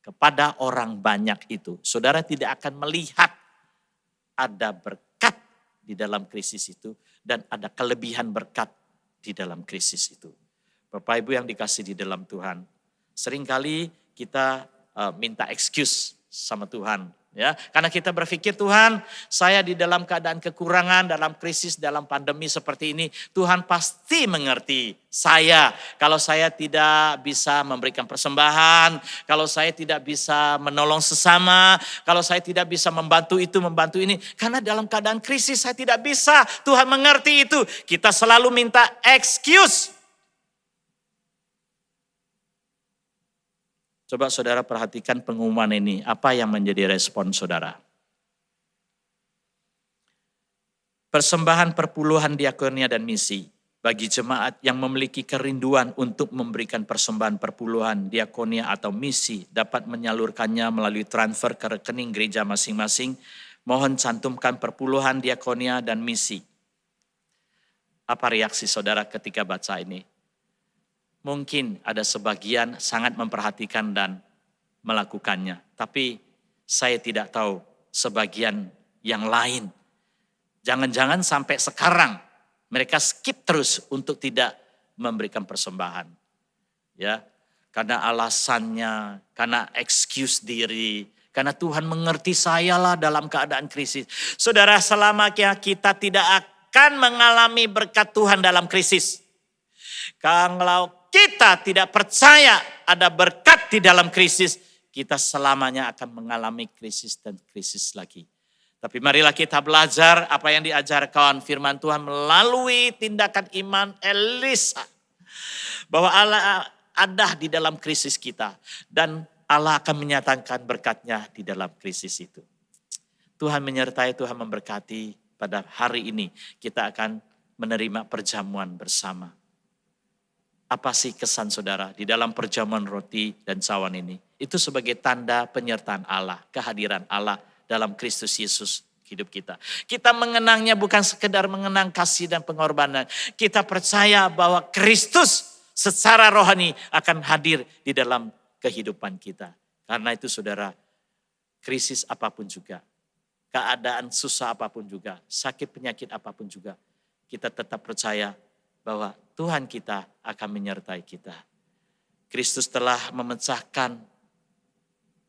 kepada orang banyak itu. Saudara tidak akan melihat ada berkat di dalam krisis itu dan ada kelebihan berkat di dalam krisis itu. Bapak Ibu yang dikasih di dalam Tuhan, seringkali kita minta excuse sama Tuhan. Ya, karena kita berpikir, Tuhan, saya di dalam keadaan kekurangan, dalam krisis, dalam pandemi seperti ini, Tuhan pasti mengerti saya. Kalau saya tidak bisa memberikan persembahan, kalau saya tidak bisa menolong sesama, kalau saya tidak bisa membantu itu, membantu ini. Karena dalam keadaan krisis saya tidak bisa, Tuhan mengerti itu. Kita selalu minta excuse. Coba saudara perhatikan pengumuman ini, apa yang menjadi respon saudara? Persembahan perpuluhan diakonia dan misi Bagi jemaat yang memiliki kerinduan untuk memberikan persembahan perpuluhan, diakonia atau misi, dapat menyalurkannya melalui transfer ke rekening gereja masing-masing. Mohon cantumkan perpuluhan, diakonia, dan misi. Apa reaksi saudara ketika baca ini? Mungkin ada sebagian sangat memperhatikan dan melakukannya. Tapi saya tidak tahu sebagian yang lain. Jangan-jangan sampai sekarang mereka skip terus untuk tidak memberikan persembahan. Ya, karena alasannya, karena excuse diri, karena Tuhan mengerti saya lah dalam keadaan krisis. Saudara, selama kita tidak akan mengalami berkat Tuhan dalam krisis. Kalau kita tidak percaya ada berkat di dalam krisis, kita selamanya akan mengalami krisis dan krisis lagi. Tapi marilah kita belajar apa yang diajarkan firman Tuhan melalui tindakan iman Elisa. Bahwa Allah ada di dalam krisis kita. Dan Allah akan menyatakan berkatnya di dalam krisis itu. Tuhan menyertai, Tuhan memberkati. Pada hari ini kita akan menerima perjamuan bersama. Apa sih kesan saudara di dalam perjamuan roti dan cawan ini? Itu sebagai tanda penyertaan Allah, kehadiran Allah dalam Kristus Yesus hidup kita. Kita mengenangnya bukan sekedar mengenang kasih dan pengorbanan. Kita percaya bahwa Kristus secara rohani akan hadir di dalam kehidupan kita. Karena itu saudara, krisis apapun juga, keadaan susah apapun juga, sakit penyakit apapun juga, kita tetap percaya bahwa Tuhan kita akan menyertai kita. Kristus telah memecahkan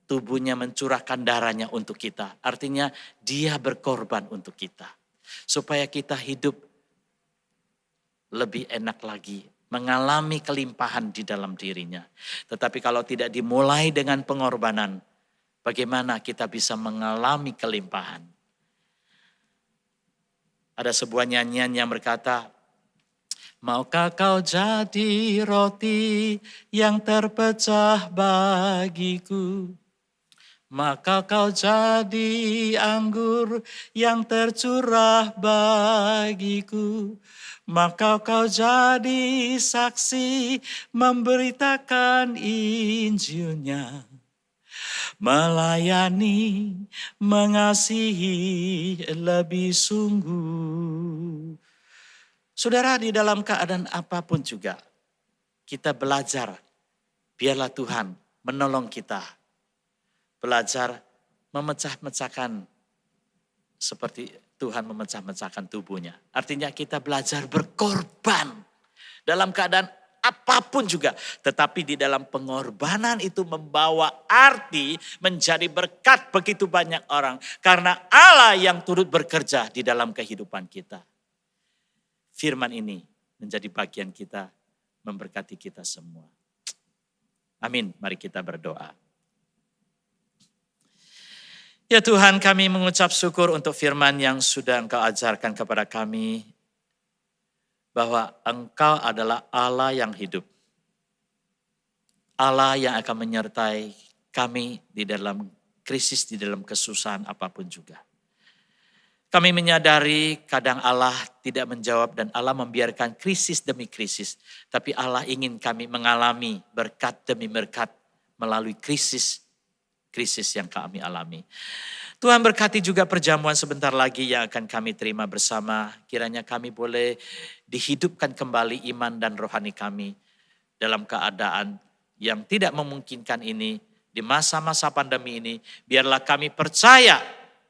tubuhnya, mencurahkan darahnya untuk kita. Artinya dia berkorban untuk kita. Supaya kita hidup lebih enak lagi. Mengalami kelimpahan di dalam dirinya. Tetapi kalau tidak dimulai dengan pengorbanan, bagaimana kita bisa mengalami kelimpahan? Ada sebuah nyanyian yang berkata, maukah kau jadi roti yang terpecah bagiku? Maka kau jadi anggur yang tercurah bagiku. Maka kau jadi saksi memberitakan Injilnya. Melayani, mengasihi lebih sungguh. Saudara, di dalam keadaan apapun juga kita belajar. Biarlah Tuhan menolong kita. Belajar memecah-mecahkan seperti Tuhan memecah-mecahkan tubuhnya. Artinya kita belajar berkorban dalam keadaan apapun juga. Tetapi di dalam pengorbanan itu membawa arti menjadi berkat begitu banyak orang. Karena Allah yang turut bekerja di dalam kehidupan kita. Firman ini menjadi bagian kita, memberkati kita semua. Amin, mari kita berdoa. Ya Tuhan, kami mengucap syukur untuk firman yang sudah Engkau ajarkan kepada kami. Bahwa Engkau adalah Allah yang hidup. Allah yang akan menyertai kami di dalam krisis, di dalam kesusahan apapun juga. Kami menyadari kadang Allah tidak menjawab dan Allah membiarkan krisis demi krisis. Tapi Allah ingin kami mengalami berkat demi berkat melalui krisis yang kami alami. Tuhan berkati juga perjamuan sebentar lagi yang akan kami terima bersama. Kiranya kami boleh dihidupkan kembali iman dan rohani kami dalam keadaan yang tidak memungkinkan ini. Di masa-masa pandemi ini, biarlah kami percaya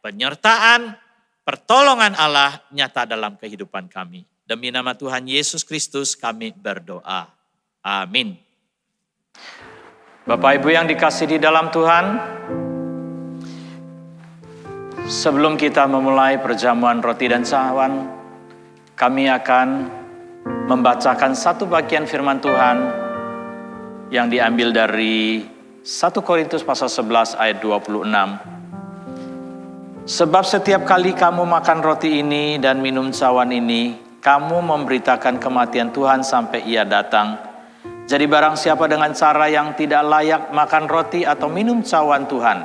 penyertaan, pertolongan Allah nyata dalam kehidupan kami. Demi nama Tuhan Yesus Kristus kami berdoa. Amin. Bapak Ibu yang dikasihi di dalam Tuhan, sebelum kita memulai perjamuan roti dan cawan, kami akan membacakan satu bagian firman Tuhan yang diambil dari 1 Korintus pasal 11 ayat 26. Sebab setiap kali kamu makan roti ini dan minum cawan ini, kamu memberitakan kematian Tuhan sampai Ia datang. Jadi barang siapa dengan cara yang tidak layak makan roti atau minum cawan Tuhan,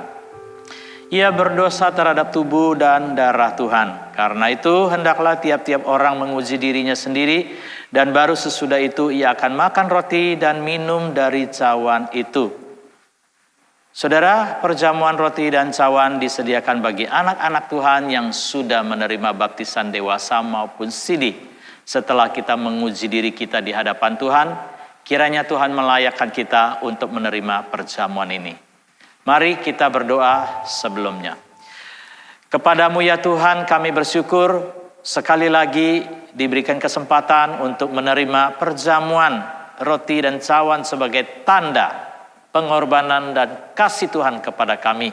Ia berdosa terhadap tubuh dan darah Tuhan. Karena itu hendaklah tiap-tiap orang menguji dirinya sendiri, dan baru sesudah itu ia akan makan roti dan minum dari cawan itu. Saudara, perjamuan roti dan cawan disediakan bagi anak-anak Tuhan yang sudah menerima baptisan dewasa maupun sidi. Setelah kita menguji diri kita di hadapan Tuhan, kiranya Tuhan melayakkan kita untuk menerima perjamuan ini. Mari kita berdoa sebelumnya. Kepadamu ya Tuhan, kami bersyukur sekali lagi diberikan kesempatan untuk menerima perjamuan roti dan cawan sebagai tanda pengorbanan dan kasih Tuhan kepada kami.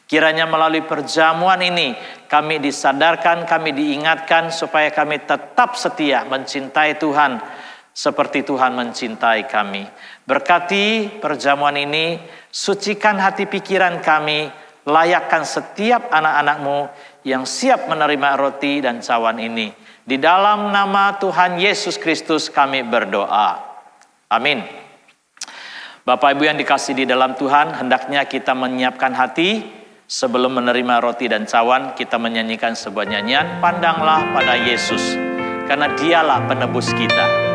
Kiranya melalui perjamuan ini kami disadarkan, kami diingatkan supaya kami tetap setia mencintai Tuhan seperti Tuhan mencintai kami. Berkati perjamuan ini, sucikan hati pikiran kami, layakkan setiap anak-anak-Mu yang siap menerima roti dan cawan ini. Di dalam nama Tuhan Yesus Kristus kami berdoa. Amin. Bapak Ibu yang dikasihi di dalam Tuhan, hendaknya kita menyiapkan hati sebelum menerima roti dan cawan. Kita menyanyikan sebuah nyanyian, pandanglah pada Yesus, karena Dialah penebus kita.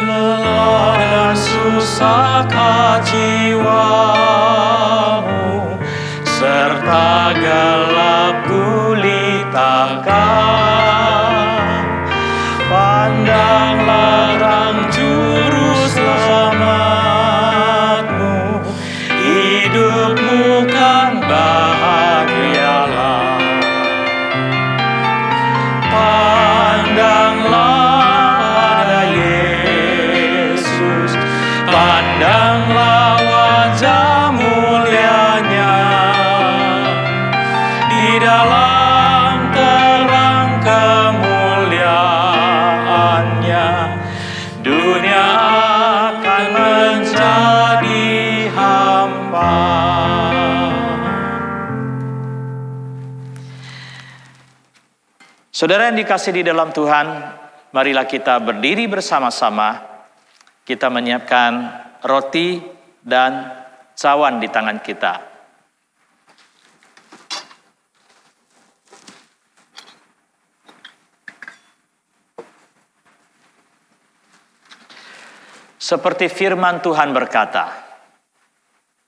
Lelah dan susahkah jiwamu, serta gelap gulitakan. Pandanglah terang juru selamatmu, hidupmu kan bahagialah. Pandanglah pandanglah wajah mulianya, di dalam terang kemuliaannya, dunia akan menjadi hampa. Saudara yang dikasihi di dalam Tuhan, marilah kita berdiri bersama-sama. Kita menyiapkan roti dan cawan di tangan kita. Seperti firman Tuhan berkata,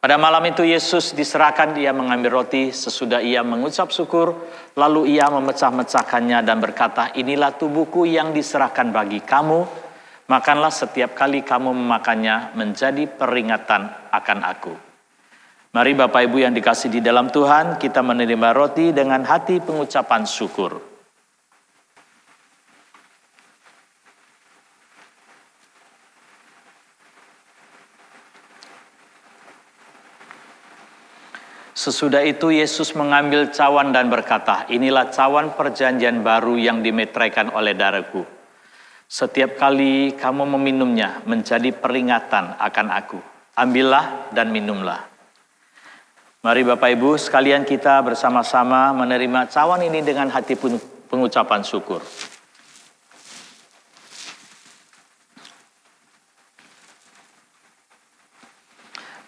pada malam itu Yesus diserahkan, dia mengambil roti, sesudah ia mengucap syukur, lalu ia memecah-mecahkannya dan berkata, inilah tubuhku yang diserahkan bagi kamu. Makanlah setiap kali kamu memakannya menjadi peringatan akan aku. Mari Bapak Ibu yang dikasihi di dalam Tuhan, kita menerima roti dengan hati pengucapan syukur. Sesudah itu Yesus mengambil cawan dan berkata, inilah cawan perjanjian baru yang dimeteraikan oleh darahku. Setiap kali kamu meminumnya menjadi peringatan akan aku. Ambillah dan minumlah. Mari Bapak Ibu sekalian kita bersama-sama menerima cawan ini dengan hati pengucapan syukur.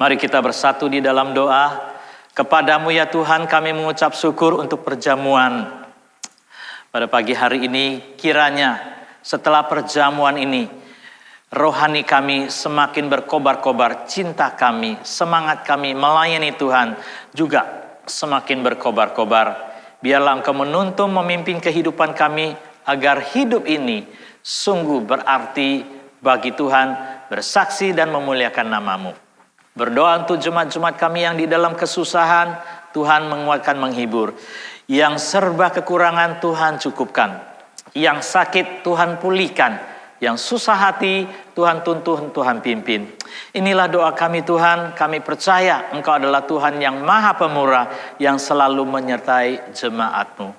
Mari kita bersatu di dalam doa. Kepadamu ya Tuhan kami mengucap syukur untuk perjamuan pada pagi hari ini. Kiranya setelah perjamuan ini, rohani kami semakin berkobar-kobar, cinta kami, semangat kami melayani Tuhan juga semakin berkobar-kobar. Biarlah Engkau menuntun memimpin kehidupan kami, agar hidup ini sungguh berarti bagi Tuhan, bersaksi dan memuliakan nama-Mu. Berdoa untuk jemaat-jemaat kami yang di dalam kesusahan, Tuhan menguatkan, menghibur. Yang serba kekurangan Tuhan cukupkan. Yang sakit Tuhan pulihkan, yang susah hati Tuhan tuntun, Tuhan pimpin. Inilah doa kami Tuhan, kami percaya Engkau adalah Tuhan yang maha pemurah, yang selalu menyertai jemaat-Mu.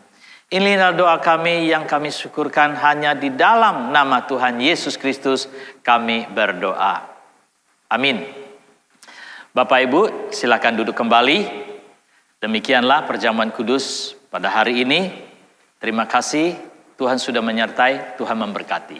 Inilah doa kami yang kami syukurkan, hanya di dalam nama Tuhan Yesus Kristus kami berdoa. Amin. Bapak Ibu silakan duduk kembali. Demikianlah perjamuan kudus pada hari ini. Terima kasih. Tuhan sudah menyertai, Tuhan memberkati.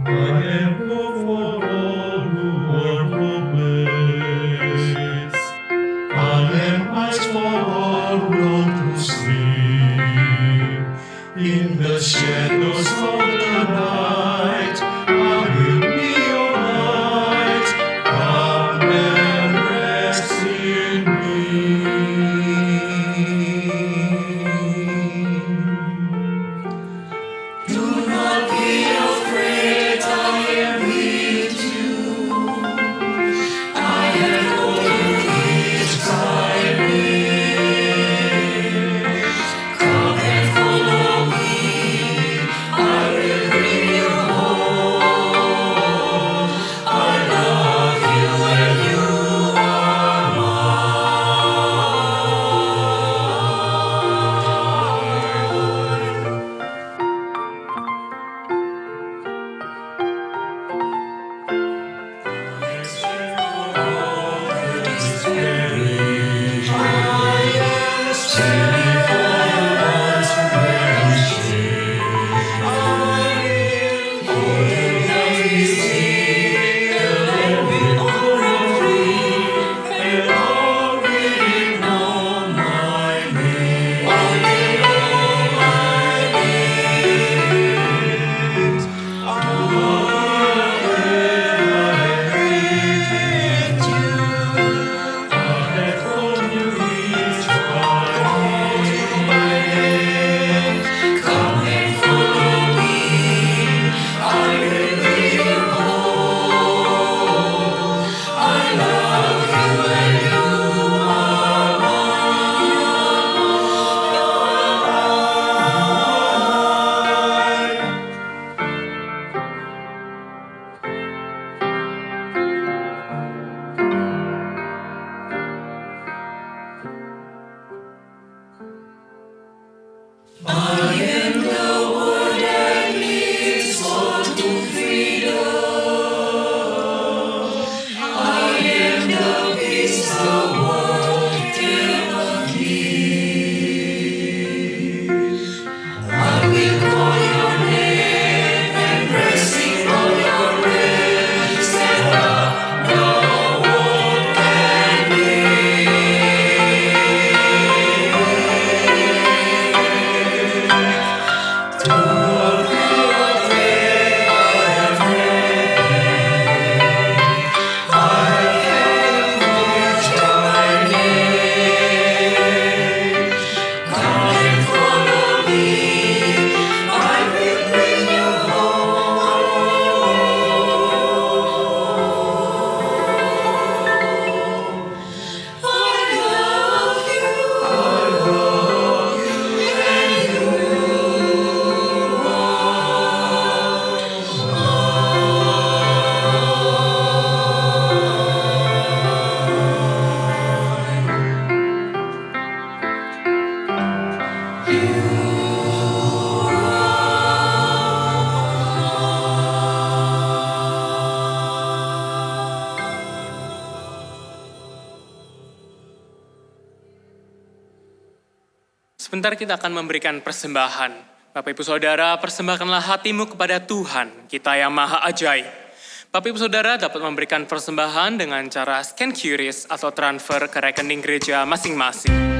I am hope for all who are hopeless. I am eyes for all who long to sleep. In the shadows of the night, I will be your light. Come and rest in me. Do not be afraid, I am with you. I have called you each time. Come and follow me. I will bring you home. I love you and you are Sebentar kita akan memberikan persembahan. Bapak Ibu Saudara, persembahkanlah hatimu kepada Tuhan, kita yang maha ajaib. Bapak Ibu Saudara dapat memberikan persembahan dengan cara scan QRIS atau transfer ke rekening gereja masing-masing.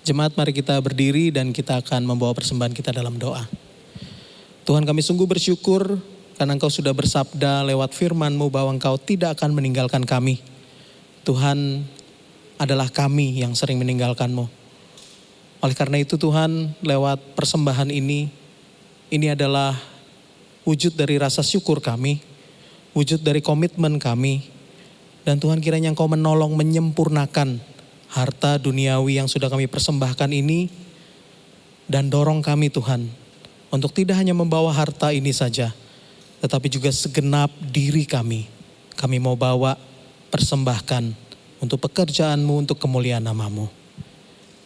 Jemaat, mari kita berdiri dan kita akan membawa persembahan kita dalam doa. Tuhan, kami sungguh bersyukur karena Engkau sudah bersabda lewat firman-Mu bahwa Engkau tidak akan meninggalkan kami. Tuhan, adalah kami yang sering meninggalkan-Mu. Oleh karena itu Tuhan, lewat persembahan ini adalah wujud dari rasa syukur kami, wujud dari komitmen kami. Dan Tuhan, kiranya Engkau menolong menyempurnakan harta duniawi yang sudah kami persembahkan ini. Dan dorong kami Tuhan, untuk tidak hanya membawa harta ini saja, tetapi juga segenap diri kami. Kami mau bawa, persembahkan untuk pekerjaan-Mu, untuk kemuliaan nama-Mu.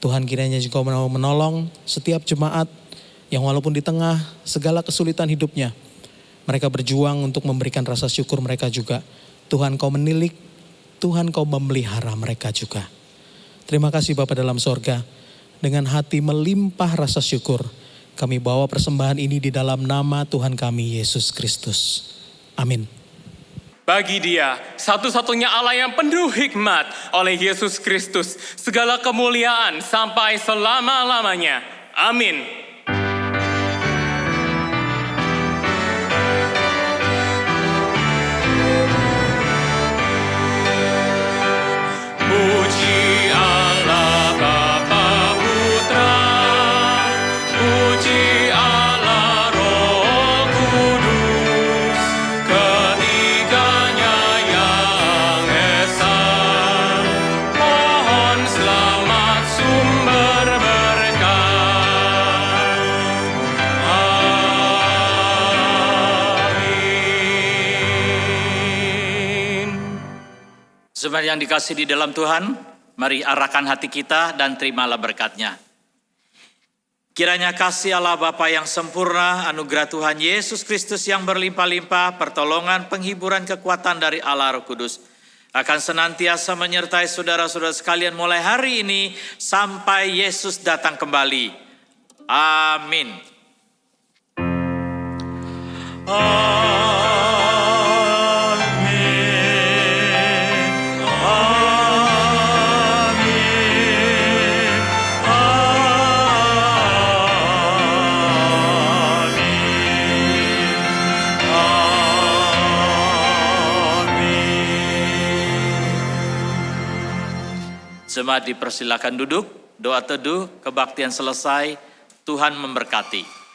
Tuhan, kiranya juga mau menolong setiap jemaat yang walaupun di tengah segala kesulitan hidupnya, mereka berjuang untuk memberikan rasa syukur mereka juga. Tuhan, Kau menilik, Tuhan, Kau memelihara mereka juga. Terima kasih Bapa dalam sorga, dengan hati melimpah rasa syukur, kami bawa persembahan ini di dalam nama Tuhan kami, Yesus Kristus. Amin. Bagi Dia, satu-satunya Allah yang penuh hikmat, oleh Yesus Kristus, segala kemuliaan sampai selama-lamanya. Amin. Puji Allah Bapa Putra, puji Allah Roh Kudus, ketiganya yang esa. Mohon selamat sumber berkah. Amin. Jemaat yang dikasihi di dalam Tuhan, mari arahkan hati kita dan terimalah berkat-Nya. Kiranya kasih Allah Bapa yang sempurna, anugerah Tuhan Yesus Kristus yang berlimpah-limpah, pertolongan, penghiburan, kekuatan dari Allah Roh Kudus akan senantiasa menyertai saudara-saudara sekalian mulai hari ini sampai Yesus datang kembali. Amin. Jemaat dipersilakan duduk, doa teduh, kebaktian selesai, Tuhan memberkati.